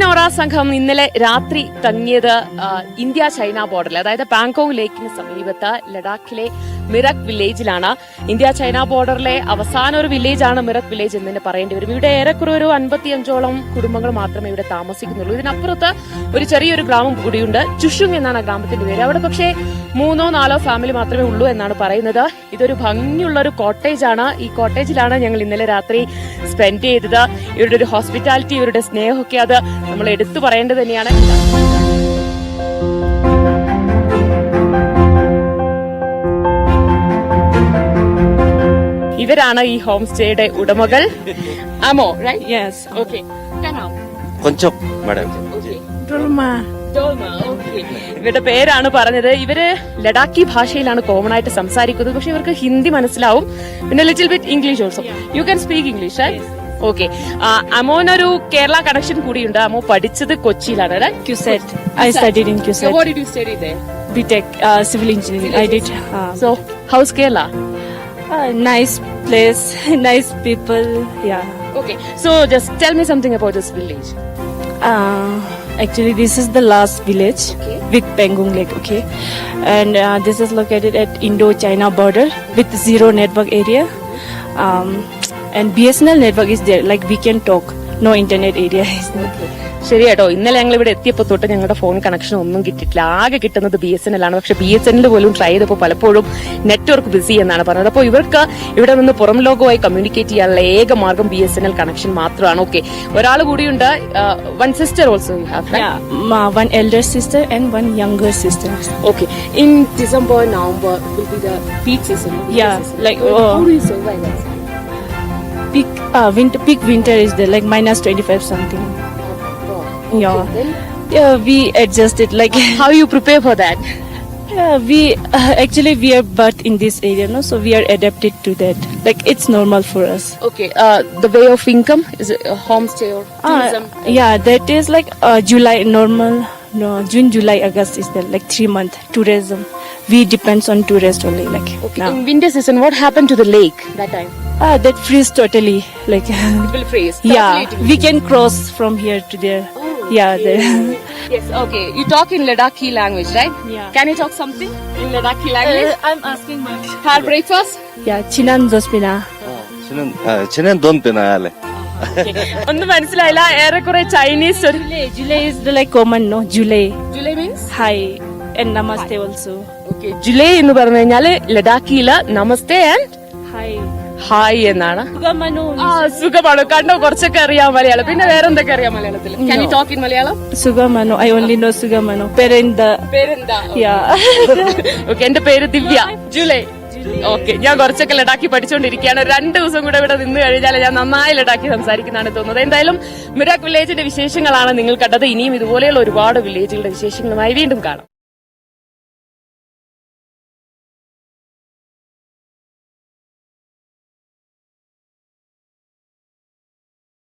നോറ സംഘം ഇന്നലെ രാത്രി തങ്ങിയത് ഇന്ത്യ ചൈന ബോർഡറിൽ, അതായത് പാങ്കോങ് ലേക്കിന് സമീപത്ത് ലഡാക്കിലെ മിറക് വില്ലേജിലാണ്. ഇന്ത്യ ചൈന ബോർഡറിലെ അവസാന ഒരു വില്ലേജാണ് മിറക് വില്ലേജ് എന്ന് തന്നെ പറയേണ്ടി വരും. ഇവിടെ ഏറെക്കുറെ ഒരു 55ഓളം കുടുംബങ്ങൾ മാത്രമേ ഇവിടെ താമസിക്കുന്നുള്ളൂ. ഇതിനപ്പുറത്ത് ഒരു ചെറിയൊരു ഗ്രാമം കൂടിയുണ്ട്. ചുഷുങ് എന്നാണ് ഗാമത്തിന്റെ പേര്. അവിടെ പക്ഷേ 3-4 ഫാമിലി മാത്രമേ ഉള്ളൂ എന്നാണ് പറയുന്നത്. ഇതൊരു ഭംഗിയുള്ള ഒരു കോട്ടേജ് ആണ്. ഈ കോട്ടേജിലാണ് ഞങ്ങൾ ഇന്നലെ രാത്രി സ്പെൻഡ് ചെയ്തത്. ഇവരുടെ ഒരു ഹോസ്പിറ്റാലിറ്റി, ഇവരുടെ സ്നേഹമൊക്കെ അത് നമ്മൾ എടുത്തു പറയേണ്ടത് തന്നെയാണ്. ഇവരാണ് ഈ ഹോം സ്റ്റേയുടെ ഉടമകൾ. ആമോ റൈറ്റ്? യെസ്. ഓക്കെ. കൊഞ്ചം മാഡം. ഇവരുടെ പേരാണ് പറഞ്ഞത്. ഇവര് ലഡാക്കി ഭാഷയിലാണ് കോമൺ ആയിട്ട് സംസാരിക്കുന്നത്. പക്ഷെ ഇവർക്ക് ഹിന്ദി മനസ്സിലാവും, പിന്നെ little bit English also. You can speak English. Okay. അമോനൊരു കേരള കണക്ഷൻ കൂടിയുണ്ട്. അമോ പഠിച്ചത് കൊച്ചിയിലാണ്. QCET. I studied in QCET. So what did you study there? BTech, civil engineering. I did. So how's Kerala? Nice place, nice people. Yeah. Okay. So just tell me something about this village. Actually, this is the last village with Pangong Lake. Okay, and this is located at Indo-China border with zero network area. And BSNL network is there. Like we can talk. No internet area is there. ശരി കേട്ടോ. ഇന്നലെ ഞങ്ങൾ ഇവിടെ എത്തിയപ്പോൾ തൊട്ട് ഞങ്ങളുടെ phone connection ഒന്നും കിട്ടിയിട്ടില്ല. ആകെ കിട്ടുന്നത് BSNL ആണ്. പക്ഷെ BSNL പോലും ട്രൈ ചെയ്തപ്പോൾ പലപ്പോഴും നെറ്റ്വർക്ക് ബിസി എന്നാണ് പറഞ്ഞത്. അപ്പോൾ ഇവർക്ക് ഇവിടെ നിന്ന് പുറം ലോകവുമായി കമ്മ്യൂണിക്കേറ്റ് ചെയ്യാനുള്ള ഏക മാർഗം BSNL കണക്ഷൻ മാത്രമാണ്. ഓക്കെ. ഒരാൾ കൂടിയുണ്ട്. One sister also you have? Yeah, one elder sister and one younger sister. Okay. In December, November will be the peak season. Yeah, like how do you survive that? Peak winter is there, like -25 something. Yeah. Then Yeah, we adjusted like how you prepare for that? we actually we are birthed in this area, no, so we are adapted to that. Like it's normal for us. Okay. The way of income is it homestay or tourism? Yeah, that is like July normal. No, June, July, August is there, like 3 month tourism. We depends on tourist only, like Okay. now. In winter season, what happened to the lake that time? That freeze totally, like It will freeze. yeah, Totally it will we freeze. can cross from here to there. Oh, Yeah, there. Yes. Okay. You talk in Ladakhi language, right? Yeah. Can you talk something in Ladakhi language? I'm asking my. Had breakfast? Yeah, Chinan Zospina. ചിനൻ ദോൻ പിന്നാലെ. ഒന്നും മനസ്സിലായില്ല. ഏറെക്കുറെ Chinese ഒരു July is the like common, no? July. July means Hi and namaste also. Okay. July എന്ന് പറഞ്ഞു കഴിഞ്ഞാല് ലഡാക്കിയില് നമസ്തേ and Hi. Hi എന്നാണ്. Sugamanu. സുഖമാണ്. കണ്ടോ, കുറച്ചൊക്കെ അറിയാം മലയാളം. പിന്നെ വേറെന്തൊക്കെ അറിയാം മലയാളത്തിൽ? Can you talk in Malayalam? Sugamanu. I only know Sugamanu. Perenda. പേരെന്താ? Yeah. ഓക്കെ. എന്റെ പേര് ദിവ്യ. ജൂലൈ. ഓക്കെ. ഞാൻ കുറച്ചൊക്കെ ലഡാക്കി പഠിച്ചുകൊണ്ടിരിക്കുകയാണ്. 2 ദിവസം കൂടെ ഇവിടെ നിന്ന് കഴിഞ്ഞാൽ ഞാൻ നന്നായി ലഡാക്കി സംസാരിക്കുന്നതാണ് തോന്നുന്നത്. എന്തായാലും മിറാക് വില്ലേജിന്റെ വിശേഷങ്ങളാണ് നിങ്ങൾ കണ്ടത്. ഇനിയും ഇതുപോലെയുള്ള ഒരുപാട് വില്ലേജുകളുടെ വിശേഷങ്ങളുമായി വീണ്ടും കാണാം.